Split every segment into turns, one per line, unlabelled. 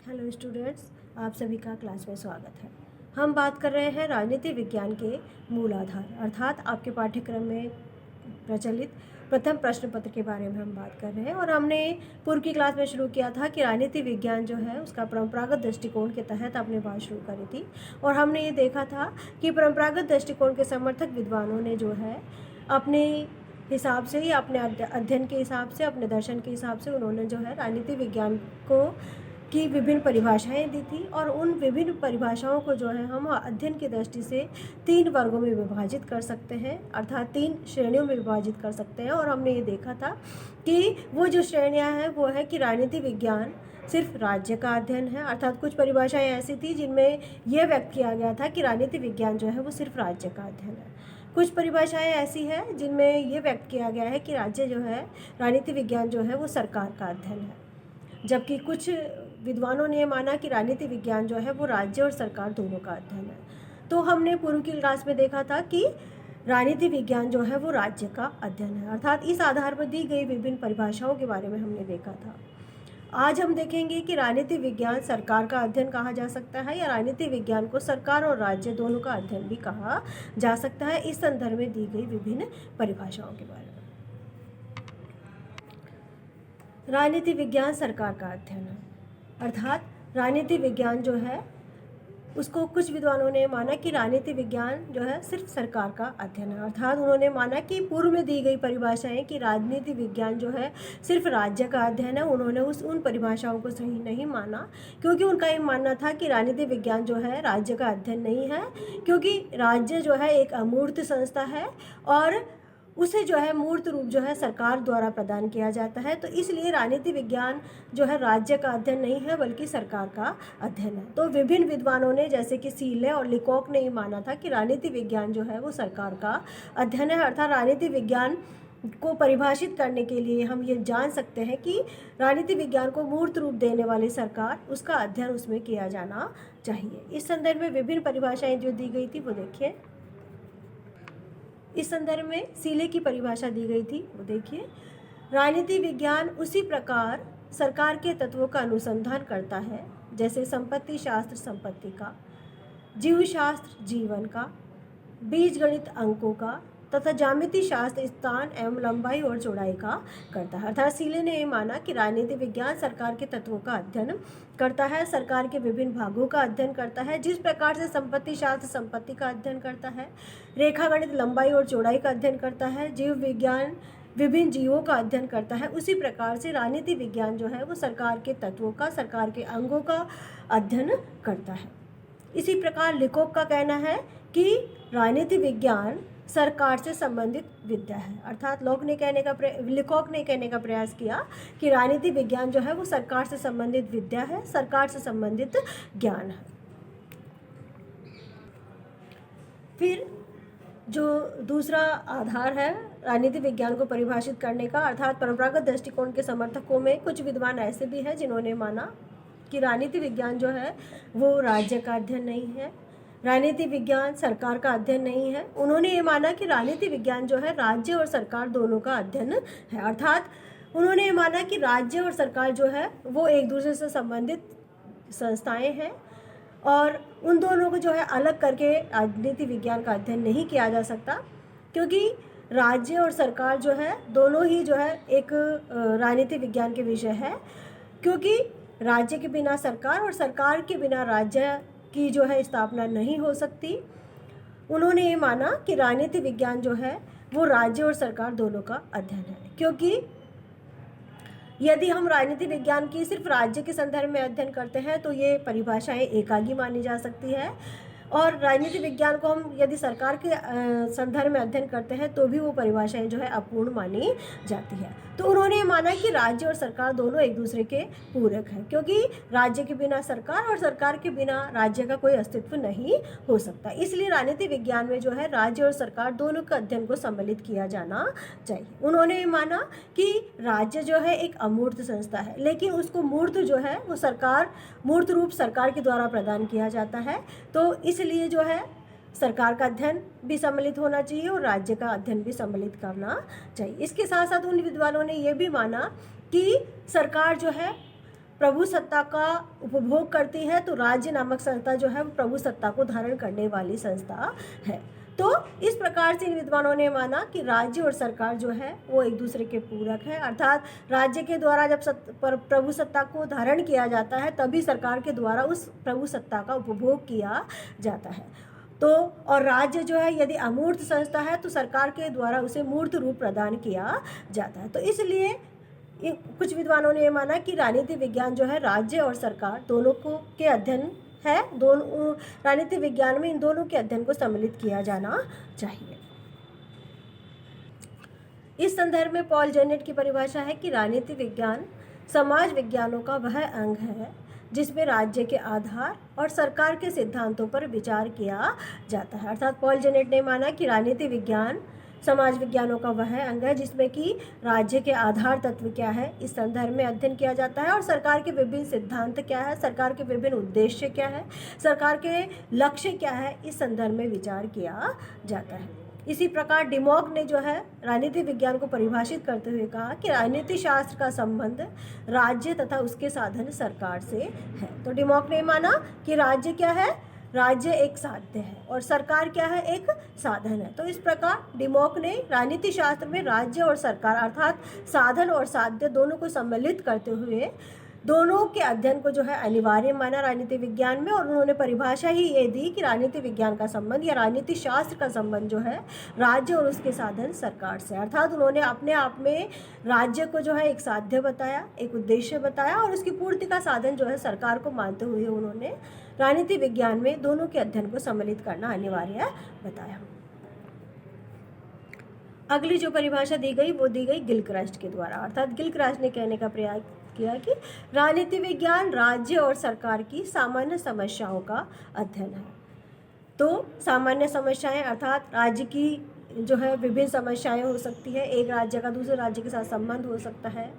Hello students, आप सभी का क्लास में स्वागत है। हम बात कर रहे हैं राजनीति विज्ञान के मूल आधार अर्थात आपके पाठ्यक्रम में प्रचलित प्रथम प्रश्न पत्र के बारे में हम बात कर रहे हैं। और हमने पूर्व की क्लास में शुरू किया था कि राजनीति विज्ञान जो है उसका परंपरागत दृष्टिकोण के तहत आपने बात शुरू करी थी। और हमने ये देखा था कि परंपरागत दृष्टिकोण के समर्थक विद्वानों ने जो है अपने हिसाब से ही, अपने अध्ययन के हिसाब से, अपने दर्शन के हिसाब से उन्होंने जो है राजनीति विज्ञान को की विभिन्न परिभाषाएं दी थी। और उन विभिन्न परिभाषाओं को जो है हम अध्ययन की दृष्टि से 3 वर्गों में विभाजित कर सकते हैं, अर्थात 3 श्रेणियों में विभाजित कर सकते हैं। और हमने ये देखा था कि वो जो श्रेणियां हैं वो है कि राजनीति विज्ञान सिर्फ राज्य का अध्ययन है, अर्थात कुछ परिभाषाएं ऐसी थी जिनमें यह व्यक्त किया गया था कि राजनीति विज्ञान जो है वो सिर्फ राज्य का अध्ययन है। कुछ परिभाषाएं ऐसी हैं जिनमें ये व्यक्त किया गया है कि राज्य जो है, राजनीति विज्ञान जो है वो सरकार का अध्ययन है। जबकि कुछ विद्वानों ने माना कि राजनीति विज्ञान जो है वो राज्य और सरकार दोनों का अध्ययन है। तो हमने पूर्व की क्लास में देखा था कि राजनीति विज्ञान जो है वो राज्य का अध्ययन है, अर्थात इस आधार पर दी गई विभिन्न परिभाषाओं के बारे में हमने देखा था। आज हम देखेंगे कि राजनीति विज्ञान सरकार का अध्ययन कहा जा सकता है या राजनीति विज्ञान को सरकार और राज्य दोनों का अध्ययन भी कहा जा सकता है, इस संदर्भ में दी गई विभिन्न परिभाषाओं के बारे में। राजनीति विज्ञान सरकार का अध्ययन है, अर्थात राजनीति विज्ञान जो है उसको कुछ विद्वानों ने माना कि राजनीति विज्ञान जो है सिर्फ सरकार का अध्ययन है, अर्थात उन्होंने माना कि पूर्व में दी गई परिभाषाएं कि राजनीति विज्ञान जो है सिर्फ राज्य का अध्ययन है, उन्होंने उन परिभाषाओं को सही नहीं माना, क्योंकि उनका ये मानना था कि राजनीति विज्ञान जो है राज्य का अध्ययन नहीं है, क्योंकि राज्य जो है एक अमूर्त संस्था है और उसे जो है मूर्त रूप जो है सरकार द्वारा प्रदान किया जाता है। तो इसलिए राजनीति विज्ञान जो है राज्य का अध्ययन नहीं है बल्कि सरकार का अध्ययन है। तो विभिन्न विद्वानों ने, जैसे कि सीले और लिकोक ने ये माना था कि राजनीति विज्ञान जो है वो सरकार का अध्ययन है, अर्थात राजनीति विज्ञान को परिभाषित करने के लिए हम ये जान सकते हैं कि राजनीति विज्ञान को मूर्त रूप देने वाली सरकार, उसका अध्ययन उसमें किया जाना चाहिए। इस संदर्भ में विभिन्न परिभाषाएं जो दी गई थी वो देखिए। इस संदर्भ में सीले की परिभाषा दी गई थी, वो देखिए। राजनीति विज्ञान उसी प्रकार सरकार के तत्वों का अनुसंधान करता है जैसे संपत्ति शास्त्र संपत्ति का, जीव शास्त्र जीवन का, बीजगणित अंकों का तथा ज्यामिति शास्त्र स्थान एवं लंबाई और चौड़ाई का करता है। अर्थात सीले ने ये माना कि राजनीति विज्ञान सरकार के तत्वों का अध्ययन करता है, सरकार के विभिन्न भागों का अध्ययन करता है। जिस प्रकार से संपत्ति शास्त्र संपत्ति का अध्ययन करता है, रेखा गणित लंबाई और चौड़ाई का अध्ययन करता है, जीव विज्ञान विभिन्न जीवों का अध्ययन करता है, उसी प्रकार से राजनीति विज्ञान जो है वो सरकार के तत्वों का, सरकार के अंगों का अध्ययन करता है। इसी प्रकार लिकोक का कहना है कि राजनीति विज्ञान सरकार से संबंधित विद्या है, अर्थात लिकोक ने कहने का प्रयास किया कि राजनीति विज्ञान जो है वो सरकार से संबंधित विद्या है, सरकार से संबंधित ज्ञान है। फिर जो दूसरा आधार है राजनीति विज्ञान को परिभाषित करने का, अर्थात परंपरागत दृष्टिकोण के समर्थकों में कुछ विद्वान ऐसे भी हैं जिन्होंने माना कि राजनीति विज्ञान जो है वो राज्य का अध्ययन नहीं है, राजनीति विज्ञान सरकार का अध्ययन नहीं है। उन्होंने ये माना कि राजनीति विज्ञान जो है राज्य और सरकार दोनों का अध्ययन है, अर्थात उन्होंने ये माना कि राज्य और सरकार जो है वो एक दूसरे से संबंधित संस्थाएं हैं और उन दोनों को जो है अलग करके राजनीति विज्ञान का अध्ययन नहीं किया जा सकता, क्योंकि राज्य और सरकार जो है दोनों ही जो है एक राजनीति विज्ञान के विषय है, क्योंकि राज्य के बिना सरकार और सरकार के बिना राज्य की जो है स्थापना नहीं हो सकती। उन्होंने ये माना कि राजनीति विज्ञान जो है वो राज्य और सरकार दोनों का अध्ययन है, क्योंकि यदि हम राजनीति विज्ञान की सिर्फ राज्य के संदर्भ में अध्ययन करते हैं तो ये परिभाषाएं एकागी मानी जा सकती है, और राजनीति विज्ञान को हम यदि सरकार के संदर्भ में अध्ययन करते हैं तो भी वो परिभाषाएं जो है अपूर्ण मानी जाती है। तो उन्होंने माना कि राज्य और सरकार दोनों एक दूसरे के पूरक हैं, क्योंकि राज्य के बिना सरकार और सरकार के बिना राज्य का कोई अस्तित्व नहीं हो सकता। इसलिए राजनीति विज्ञान में जो है राज्य और सरकार दोनों के अध्ययन को सम्मिलित किया जाना चाहिए। उन्होंने माना कि राज्य जो है एक अमूर्त संस्था है, लेकिन उसको मूर्त जो है वो मूर्त रूप सरकार के द्वारा प्रदान किया जाता है। तो इसलिए जो है सरकार का अध्ययन भी सम्मिलित होना चाहिए और राज्य का अध्ययन भी सम्मिलित करना चाहिए। इसके साथ साथ उन विद्वानों ने यह भी माना कि सरकार जो है प्रभु सत्ता का उपभोग करती है तो राज्य नामक संस्था जो है वो प्रभु सत्ता को धारण करने वाली संस्था है। तो इस प्रकार से इन विद्वानों ने माना कि राज्य और सरकार जो है वो एक दूसरे के पूरक है, अर्थात राज्य के द्वारा जब प्रभु सत्ता को धारण किया जाता है तभी सरकार के द्वारा उस प्रभु सत्ता का उपभोग किया जाता है। तो और राज्य जो है यदि अमूर्त संस्था है तो सरकार के द्वारा उसे मूर्त रूप प्रदान किया जाता है। तो इसलिए कुछ विद्वानों ने ये माना कि राजनीति विज्ञान जो है राज्य और सरकार दोनों को के अध्ययन है, दोनों राजनीति विज्ञान में इन दोनों के अध्ययन को सम्मिलित किया जाना चाहिए। इस संदर्भ में पॉल जेनेट की परिभाषा है कि राजनीति विज्ञान समाज विज्ञानों का वह अंग है जिसमें राज्य के आधार और सरकार के सिद्धांतों पर विचार किया जाता है। अर्थात पॉल जेनेट ने माना कि राजनीति विज्ञान समाज विज्ञानों का वह अंग है जिसमें कि राज्य के आधार तत्व क्या है इस संदर्भ में अध्ययन किया जाता है, और सरकार के विभिन्न सिद्धांत क्या है, सरकार के विभिन्न उद्देश्य क्या है, सरकार के लक्ष्य क्या है, इस संदर्भ में विचार किया जाता है। इसी प्रकार डिमॉक ने जो है राजनीति विज्ञान को परिभाषित करते हुए कहा कि राजनीति शास्त्र का संबंध राज्य तथा उसके साधन सरकार से है। तो डिमॉक ने माना कि राज्य क्या है, राज्य एक साध्य है और सरकार क्या है, एक साधन है। तो इस प्रकार डिमॉक ने राजनीति शास्त्र में राज्य और सरकार अर्थात साधन और साध्य दोनों को सम्मिलित करते हुए दोनों के अध्ययन को जो है अनिवार्य माना राजनीति विज्ञान में, और उन्होंने परिभाषा ही ये दी कि राजनीति विज्ञान का संबंध या राजनीति शास्त्र का संबंध जो है राज्य और उसके साधन सरकार से। अर्थात उन्होंने अपने आप में राज्य को जो है एक साध्य बताया, एक उद्देश्य बताया, और उसकी पूर्ति का साधन जो है सरकार को मानते हुए उन्होंने राजनीति विज्ञान में दोनों के अध्ययन को सम्मिलित करना अनिवार्य बताया। अगली जो परिभाषा दी गई वो दी गई गिलक्रास्ट के द्वारा। अर्थात गिलक्रास्ट ने कहने का प्रयास किया कि राजनीति विज्ञान राज्य और सरकार की सामान्य समस्याओं का अध्ययन है। तो सामान्य समस्याएं अर्थात राज्य की जो है विभिन्न समस्याएं हो सकती है, एक राज्य का दूसरे राज्य के साथ संबंध हो सकता है,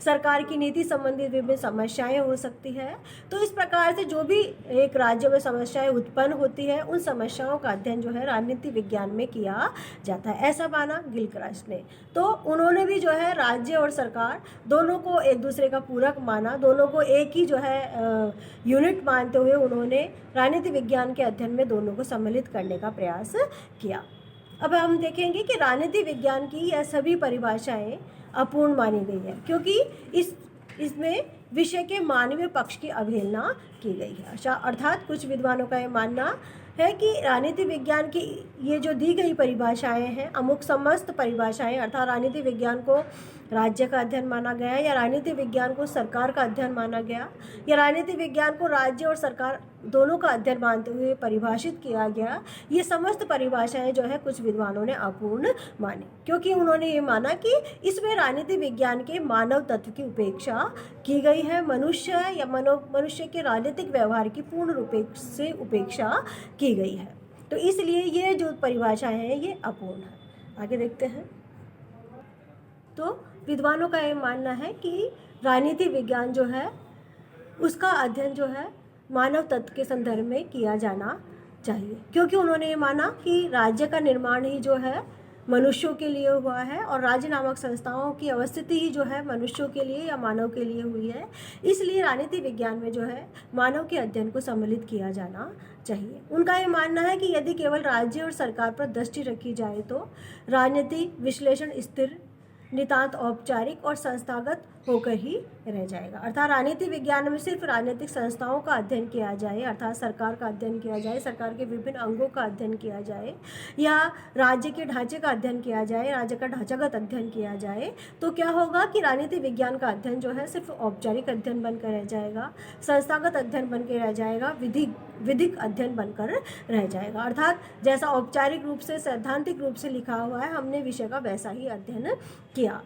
सरकार की नीति संबंधित विभिन्न समस्याएं हो सकती है। तो इस प्रकार से जो भी एक राज्य में समस्याएं उत्पन्न होती है उन समस्याओं का अध्ययन जो है राजनीति विज्ञान में किया जाता है, ऐसा माना गिलक्रास्ट ने। तो उन्होंने भी जो है राज्य और सरकार दोनों को एक दूसरे का पूरक माना, दोनों को एक ही जो है यूनिट मानते हुए उन्होंने राजनीति विज्ञान के अध्ययन में दोनों को सम्मिलित करने का प्रयास किया। अब हम देखेंगे कि राजनीति विज्ञान की यह सभी परिभाषाएं अपूर्ण मानी गई है क्योंकि इसमें विषय के मानवीय पक्ष की अवहेलना की गई है। अर्थात कुछ विद्वानों का यह मानना है कि राजनीति विज्ञान की ये जो दी गई परिभाषाएं हैं, अमुक समस्त परिभाषाएं अर्थात राजनीति विज्ञान को राज्य का अध्ययन माना गया या राजनीति विज्ञान को सरकार का अध्ययन माना गया या राजनीति विज्ञान को राज्य और सरकार दोनों का अध्ययन मानते हुए परिभाषित किया गया, ये समस्त परिभाषाएं जो है कुछ विद्वानों ने अपूर्ण मानी क्योंकि उन्होंने ये माना कि इसमें राजनीति विज्ञान के मानव तत्व की उपेक्षा की गई है, मनुष्य के राजनीतिक व्यवहार की पूर्ण रूप से उपेक्षा की गई है। तो इसलिए ये जो परिभाषाएं हैं ये अपूर्ण है। आगे देखते हैं। तो विद्वानों का ये मानना है कि राजनीति विज्ञान जो है उसका अध्ययन जो है मानव तत्व के संदर्भ में किया जाना चाहिए क्योंकि उन्होंने ये माना कि राज्य का निर्माण ही जो है मनुष्यों के लिए हुआ है और राज्य नामक संस्थाओं की अवस्थिति ही जो है मनुष्यों के लिए या मानव के लिए हुई है। इसलिए राजनीति विज्ञान में जो है मानव के अध्ययन को सम्मिलित किया जाना चाहिए। उनका ये मानना है कि यदि केवल राज्य और सरकार पर दृष्टि रखी जाए तो राजनीति विश्लेषण स्थिर, नितांत औपचारिक और संस्थागत होकर ही रह जाएगा। अर्थात राजनीति विज्ञान में सिर्फ राजनीतिक संस्थाओं का अध्ययन किया जाए अर्थात सरकार का अध्ययन किया जाए, सरकार के विभिन्न अंगों का अध्ययन किया जाए या राज्य के ढांचे का अध्ययन किया जाए, राज्य का ढांचागत अध्ययन किया जाए तो क्या होगा कि राजनीति विज्ञान का अध्ययन जो है सिर्फ औपचारिक अध्ययन बनकर रह जाएगा, संस्थागत अध्ययन बनकर रह जाएगा, विधिक अध्ययन बनकर रह जाएगा। अर्थात जैसा औपचारिक रूप से सैद्धांतिक रूप से लिखा हुआ है हमने विषय का वैसा ही अध्ययन किया।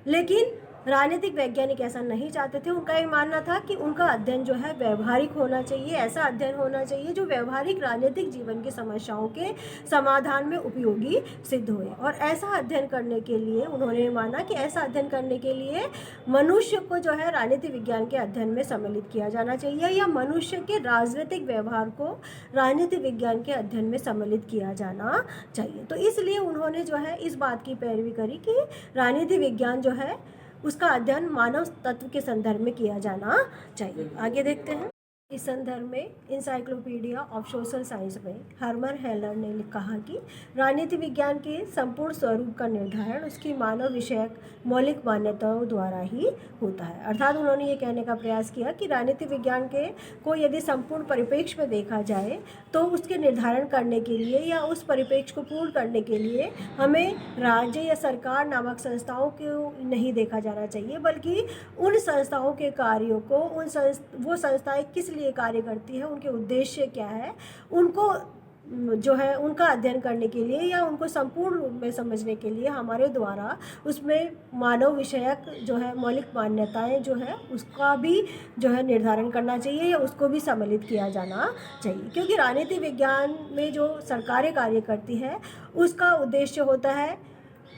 लेकिन राजनीतिक वैज्ञानिक ऐसा नहीं चाहते थे। उनका ये मानना था कि उनका अध्ययन जो है व्यवहारिक होना चाहिए, ऐसा अध्ययन होना चाहिए जो व्यवहारिक राजनीतिक जीवन की समस्याओं के समाधान में उपयोगी सिद्ध हुए। और ऐसा अध्ययन करने के लिए उन्होंने माना कि ऐसा अध्ययन करने के लिए मनुष्य को जो है राजनीति विज्ञान के अध्ययन में सम्मिलित किया जाना चाहिए या मनुष्य के राजनीतिक व्यवहार को राजनीति विज्ञान के अध्ययन में सम्मिलित किया जाना चाहिए। तो इसलिए उन्होंने जो है इस बात की पैरवी करी कि राजनीति विज्ञान जो है उसका अध्ययन मानव तत्व के संदर्भ में किया जाना चाहिए। आगे देखते हैं। इस संदर्भ में इंसाइक्लोपीडिया ऑफ सोशल साइंस में हर्मन हेलर ने कहा कि राजनीति विज्ञान के संपूर्ण स्वरूप का निर्धारण उसकी मानव विषयक मौलिक मान्यताओं द्वारा ही होता है। अर्थात उन्होंने ये कहने का प्रयास किया कि राजनीति विज्ञान के को यदि संपूर्ण परिप्रेक्ष्य में देखा जाए तो उसके निर्धारण करने के लिए या उस परिप्रेक्ष्य को पूर्ण करने के लिए हमें राज्य या सरकार नामक संस्थाओं को नहीं देखा जाना चाहिए, बल्कि उन संस्थाओं के कार्यों को वो संस्थाएं किस लिए कार्य करती है, उनके उद्देश्य क्या है, उनको जो है उनका अध्ययन करने के लिए या उनको संपूर्ण रूप में समझने के लिए हमारे द्वारा उसमें मानव विषयक जो है मौलिक मान्यताएं जो है उसका भी जो है निर्धारण करना चाहिए या उसको भी सम्मिलित किया जाना चाहिए। क्योंकि राजनीति विज्ञान में जो सरकारें कार्य करती है उसका उद्देश्य होता है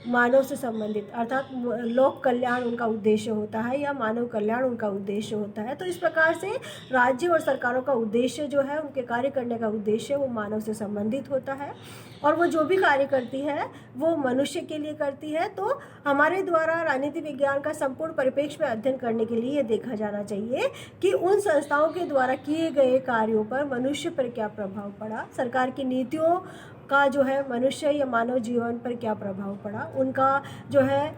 मानव से संबंधित, अर्थात लोक कल्याण उनका उद्देश्य होता है या मानव कल्याण उनका उद्देश्य होता है। तो इस प्रकार से राज्य और सरकारों का उद्देश्य जो है, उनके कार्य करने का उद्देश्य वो मानव से संबंधित होता है और वो जो भी कार्य करती है वो मनुष्य के लिए करती है। तो हमारे द्वारा राजनीति विज्ञान का संपूर्ण परिप्रेक्ष्य में अध्ययन करने के लिए ये देखा जाना चाहिए कि उन संस्थाओं के द्वारा किए गए कार्यों पर मनुष्य पर क्या प्रभाव पड़ा, सरकार की नीतियों का जो है मनुष्य या मानव जीवन पर क्या प्रभाव पड़ा, उनका जो है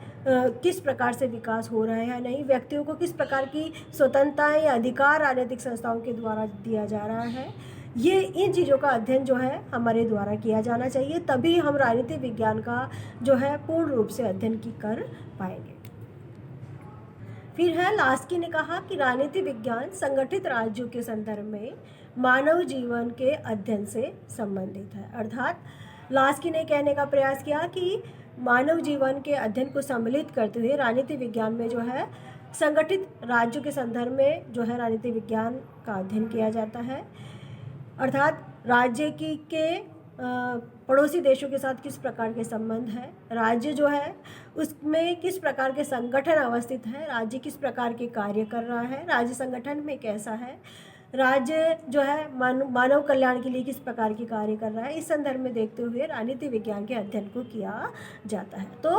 किस प्रकार से विकास हो रहा है या नहीं, व्यक्तियों को किस प्रकार की स्वतंत्रताएं या अधिकार राजनीतिक संस्थाओं के द्वारा दिया जा रहा है। ये इन चीज़ों का अध्ययन जो है हमारे द्वारा किया जाना चाहिए, तभी हम राजनीति विज्ञान का जो है पूर्ण रूप से अध्ययन कर पाएंगे। फिर है लास्की ने कहा कि राजनीति विज्ञान संगठित राज्यों के संदर्भ में मानव जीवन के अध्ययन से संबंधित है। अर्थात लास्की ने कहने का प्रयास किया कि मानव जीवन के अध्ययन को सम्मिलित करते हुए राजनीति विज्ञान में जो है संगठित राज्यों के संदर्भ में जो है राजनीति विज्ञान का अध्ययन किया जाता है। अर्थात राज्य के पड़ोसी देशों के साथ किस प्रकार के संबंध है, राज्य जो है उसमें किस प्रकार के संगठन अवस्थित है, राज्य किस प्रकार के कार्य कर रहा है, राज्य संगठन में कैसा है, राज्य जो है मानव कल्याण के लिए किस प्रकार के कार्य कर रहा है, इस संदर्भ में देखते हुए राजनीति विज्ञान के अध्ययन को किया जाता है। तो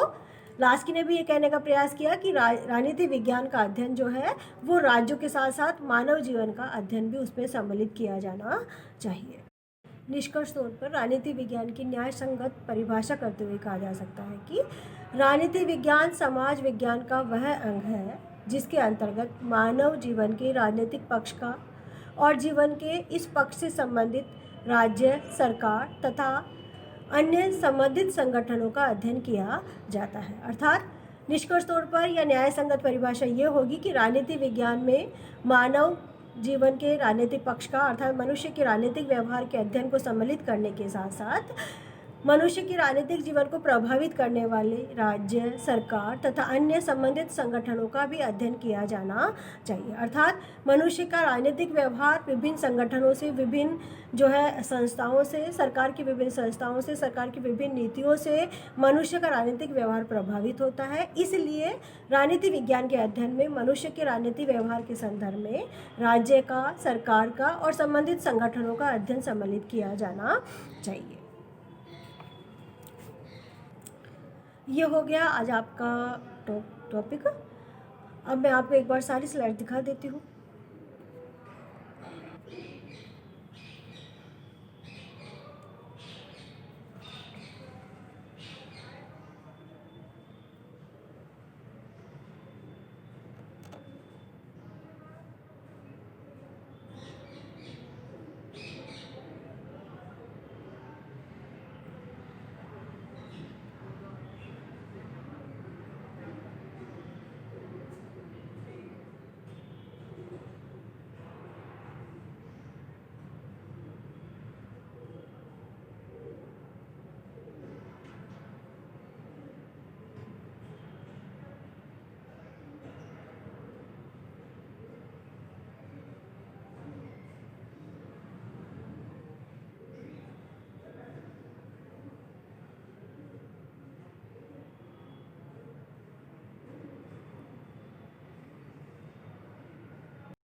लास्की ने भी ये कहने का प्रयास किया कि राजनीति विज्ञान का अध्ययन जो है वो राज्यों के साथ साथ मानव जीवन का अध्ययन भी उसमें सम्मिलित किया जाना चाहिए। निष्कर्ष तौर पर राजनीति विज्ञान की न्याय संगत परिभाषा करते हुए कहा जा सकता है कि राजनीति विज्ञान समाज विज्ञान का वह अंग है जिसके अंतर्गत मानव जीवन के राजनीतिक पक्ष का और जीवन के इस पक्ष से संबंधित राज्य, सरकार तथा अन्य संबंधित संगठनों का अध्ययन किया जाता है। अर्थात निष्कर्ष तौर पर यह न्याय संगत परिभाषा ये होगी कि राजनीति विज्ञान में मानव जीवन के राजनीतिक पक्ष का अर्थात मनुष्य के राजनीतिक व्यवहार के अध्ययन को सम्मिलित करने के साथ साथ मनुष्य के राजनीतिक जीवन को प्रभावित करने वाले राज्य, सरकार तथा अन्य संबंधित संगठनों का भी अध्ययन किया जाना चाहिए। अर्थात मनुष्य का राजनीतिक व्यवहार विभिन्न संगठनों से, विभिन्न जो है संस्थाओं से, सरकार की विभिन्न संस्थाओं से, सरकार की विभिन्न नीतियों से मनुष्य का राजनीतिक व्यवहार प्रभावित होता है। इसलिए राजनीति विज्ञान के अध्ययन में मनुष्य के राजनीतिक व्यवहार के संदर्भ में राज्य का, सरकार का और संबंधित संगठनों का अध्ययन सम्मिलित किया जाना चाहिए। ये हो गया आज आपका टॉपिक। अब मैं आपको एक बार सारी स्लाइड दिखा देती हूँ।